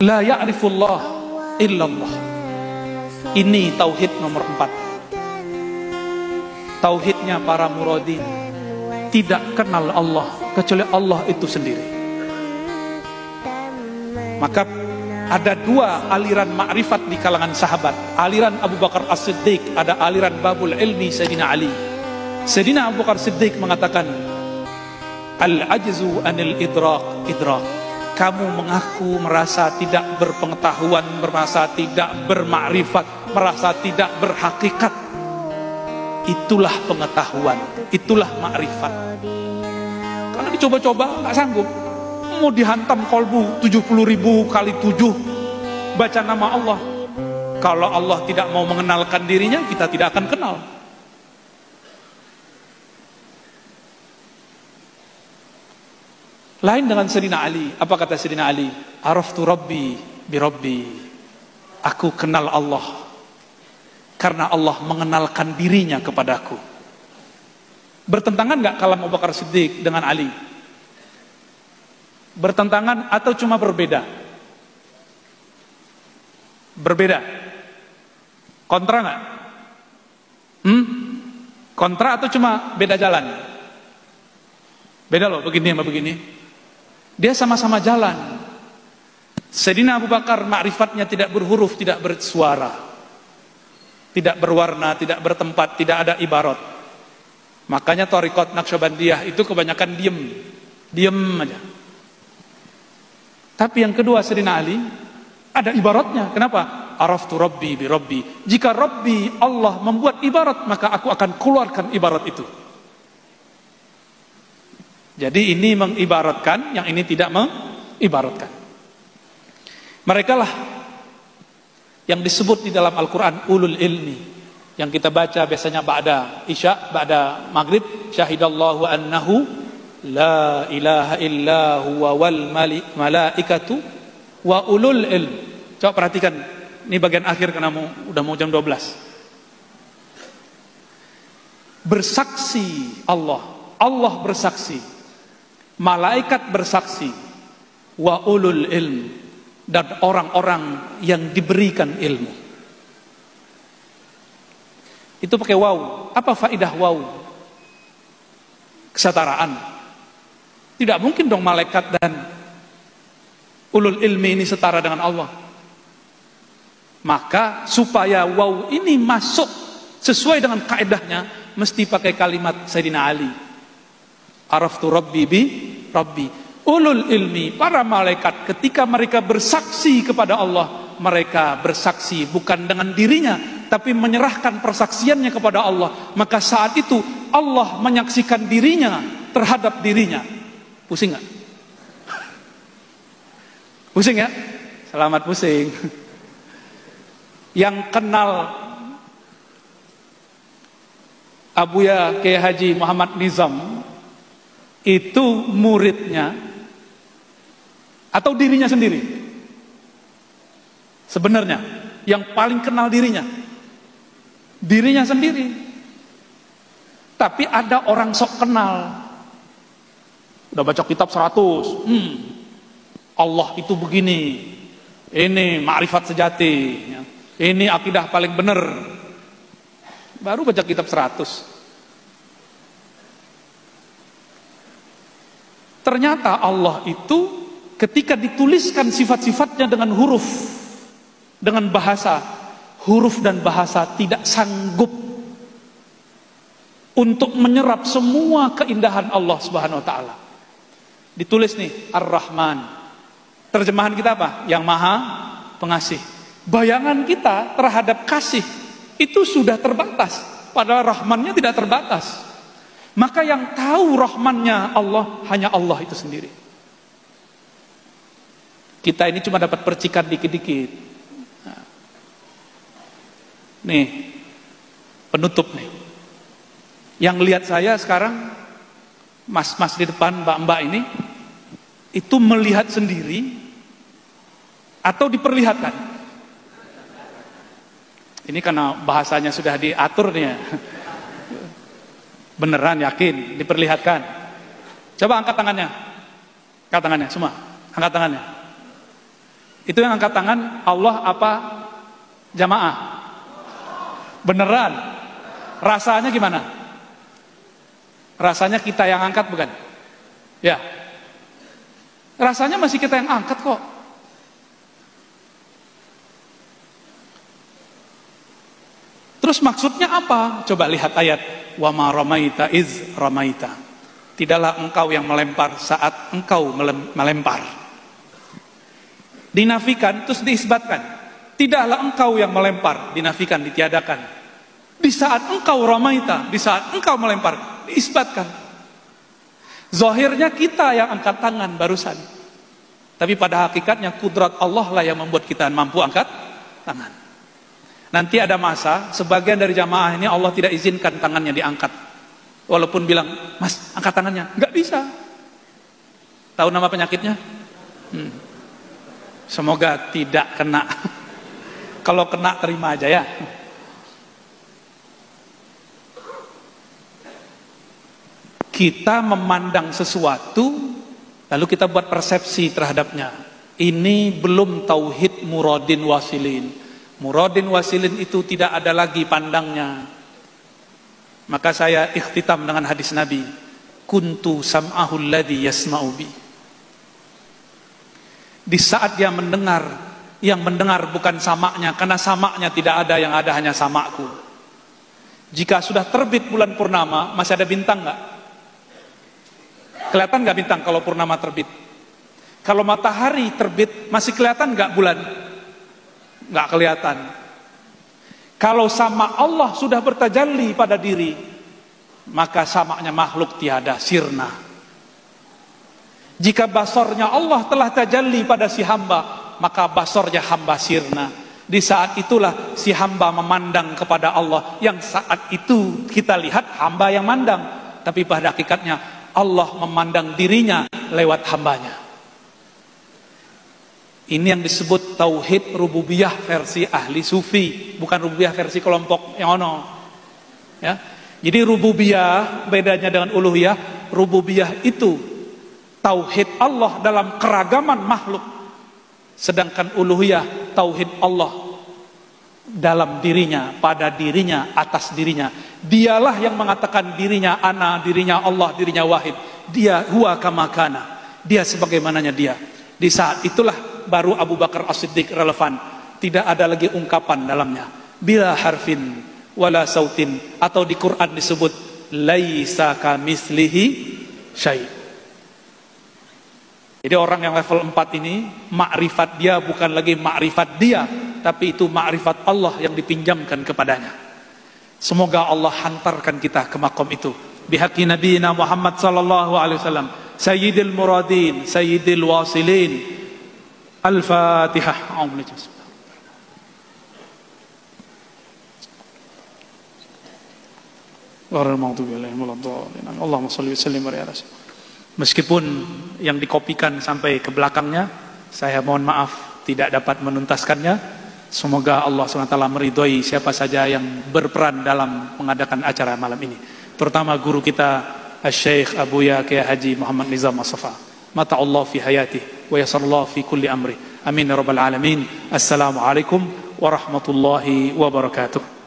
La ya'rifullah illallah. Ini tauhid nomor 4. Tauhidnya para muradin, tidak kenal Allah kecuali Allah itu sendiri. Maka ada dua aliran ma'rifat di kalangan sahabat. Aliran Abu Bakar As-Siddiq, ada aliran babul ilmi Sayyidina Ali. Sayyidina Abu Bakar Siddiq mengatakan, al-ajzu anil idrak. Kamu mengaku merasa tidak berpengetahuan, merasa tidak bermakrifat, merasa tidak berhakikat. Itulah pengetahuan, itulah makrifat. Karena dicoba-coba nggak sanggup. Mau dihantam kolbu 70.000 kali 7 baca nama Allah. Kalau Allah tidak mau mengenalkan dirinya, kita tidak akan kenal. Lain dengan Sayyidina Ali. Apa kata Sayyidina Ali? Araftu Rabbi bi Rabbi. Aku kenal Allah karena Allah mengenalkan dirinya kepadaku. Bertentangan nggak kalam Abu Bakar Siddiq dengan Ali? Bertentangan atau cuma berbeda? Berbeda. Kontra nggak? Kontra atau cuma beda jalan? Beda loh, begini sama begini. Dia sama-sama jalan. Sayyidina Abu Bakar ma'rifatnya tidak berhuruf, tidak bersuara, tidak berwarna, tidak bertempat, tidak ada ibarat. Makanya Thariqat Naqsyabandiyah itu kebanyakan diem aja. Tapi yang kedua Sayyidina Ali ada ibaratnya. Kenapa? Araftu Rabbi bi Rabbi. Jika Rabbi Allah membuat ibarat, maka aku akan keluarkan ibarat itu. Jadi ini mengibaratkan, yang ini tidak mengibaratkan. Mereka lah yang disebut di dalam Al-Quran ulul ilmi, yang kita baca biasanya ba'da isya, ba'da maghrib, syahidallahu annahu la ilaha illa huwa wal malaikatu wa ulul ilm. Coba perhatikan, ini bagian akhir karena udah mau jam 12. Bersaksi Allah bersaksi, malaikat bersaksi, wa ulul ilm, dan orang-orang yang diberikan ilmu. Itu pakai waw. Apa faidah waw? Kesetaraan. Tidak mungkin dong malaikat dan ulul ilmi ini setara dengan Allah. Maka supaya waw ini masuk sesuai dengan kaedahnya, mesti pakai kalimat Sayyidina Ali. Araftu Rabbi bi Rabbi. Ulul ilmi, para malaikat ketika mereka bersaksi kepada Allah, mereka bersaksi bukan dengan dirinya, tapi menyerahkan persaksiannya kepada Allah. Maka saat itu Allah menyaksikan dirinya terhadap dirinya. Pusing gak? Pusing ya? Selamat pusing. Yang kenal Abuya Kiai Haji Muhammad Nizam itu muridnya atau dirinya sendiri? Sebenarnya yang paling kenal dirinya sendiri. Tapi ada orang sok kenal, udah baca kitab 100, Allah itu begini, ini ma'rifat sejati, ini akidah paling benar, baru baca kitab 100. Ternyata Allah itu ketika dituliskan sifat-sifatnya dengan huruf, dengan bahasa, huruf dan bahasa tidak sanggup untuk menyerap semua keindahan Allah Subhanahu wa taala. Ditulis nih Ar-Rahman. Terjemahan kita apa? Yang Maha Pengasih. Bayangan kita terhadap kasih itu sudah terbatas, padahal Rahmannya tidak terbatas. Maka yang tahu Rahmannya Allah hanya Allah itu sendiri. Kita ini cuma dapat percikan dikit-dikit. Nih, penutup nih. Yang lihat saya sekarang, mas-mas di depan, mbak-mbak ini, itu melihat sendiri atau diperlihatkan? Ini karena bahasanya sudah diatur nih ya. Beneran yakin diperlihatkan? Coba angkat tangannya. Angkat tangannya semua. Angkat tangannya. Itu yang angkat tangan Allah apa jamaah? Beneran? Rasanya gimana? Rasanya kita yang angkat bukan? Ya. Rasanya masih kita yang angkat kok. Terus maksudnya apa? Coba lihat ayat. Wa ma ramaita iz ramaita. Tidaklah engkau yang melempar saat engkau melempar. Dinafikan terus diisbatkan. Tidaklah engkau yang melempar, dinafikan, ditiadakan. Di saat engkau ramaita, di saat engkau melempar, diisbatkan. Zahirnya kita yang angkat tangan barusan. Tapi pada hakikatnya kudrat Allah lah yang membuat kita mampu angkat tangan. Nanti ada masa sebagian dari jamaah ini Allah tidak izinkan tangannya diangkat. Walaupun bilang, "Mas, angkat tangannya." Nggak bisa. Tahu nama penyakitnya? Semoga tidak kena. Kalau kena terima aja ya. Kita memandang sesuatu lalu kita buat persepsi terhadapnya. Ini belum tauhid muradin wasilin. Muradin wasilin itu tidak ada lagi pandangnya. Maka saya ikhtitam dengan hadis Nabi, kuntu sam'ahul ladzi yasma'u bi. Di saat dia mendengar, yang mendengar bukan samaknya, karena samaknya tidak ada, yang ada hanya samakku. Jika sudah terbit bulan purnama, masih ada bintang nggak? Kelihatan nggak bintang kalau purnama terbit? Kalau matahari terbit, masih kelihatan nggak bulan? Nggak kelihatan. Kalau sama Allah sudah bertajalli pada diri, maka samaknya makhluk tiada, sirna. Jika basornya Allah telah tajalli pada si hamba, maka basornya hamba sirna. Di saat itulah si hamba memandang kepada Allah, yang saat itu kita lihat hamba yang mandang, tapi pada hakikatnya Allah memandang dirinya lewat hambanya. Ini yang disebut tauhid rububiyah versi ahli sufi, bukan rububiyah versi kelompok yang ono. Ya. Jadi rububiyah bedanya dengan uluhiyah. Rububiyah itu tauhid Allah dalam keragaman makhluk, sedangkan uluhiyah tauhid Allah dalam dirinya, pada dirinya, atas dirinya. Dialah yang mengatakan dirinya ana, dirinya Allah, dirinya wahid. Dia huwa kama kana. Dia sebagaimananya dia. Di saat itulah baru Abu Bakar As-Siddiq relevan. Tidak ada lagi ungkapan dalamnya. Bila harfin wala sautin, atau di Quran disebut laisa kamitslihi syai'. Jadi orang yang level 4 ini, makrifat dia bukan lagi makrifat dia, tapi itu makrifat Allah yang dipinjamkan kepadanya. Semoga Allah hantarkan kita ke makom itu. Bihaqi nabiyina Muhammad sallallahu alaihi wasallam, sayyidil muradin, sayyidil wasilin. Al-Fatihah. Allahumma shalli wa sallim ala rasul. Meskipun yang dikopikan sampai ke belakangnya, saya mohon maaf tidak dapat menuntaskannya. Semoga Allah SWT meridhoi siapa saja yang berperan dalam mengadakan acara malam ini, terutama guru kita Syekh Abu Ya Kiai Haji Muhammad Nizam As-Safa. Mata Allah fi hayati wa yasarallahu fi kulli amri. Amin ya rabbal alamin. Assalamualaikum warahmatullahi wabarakatuh.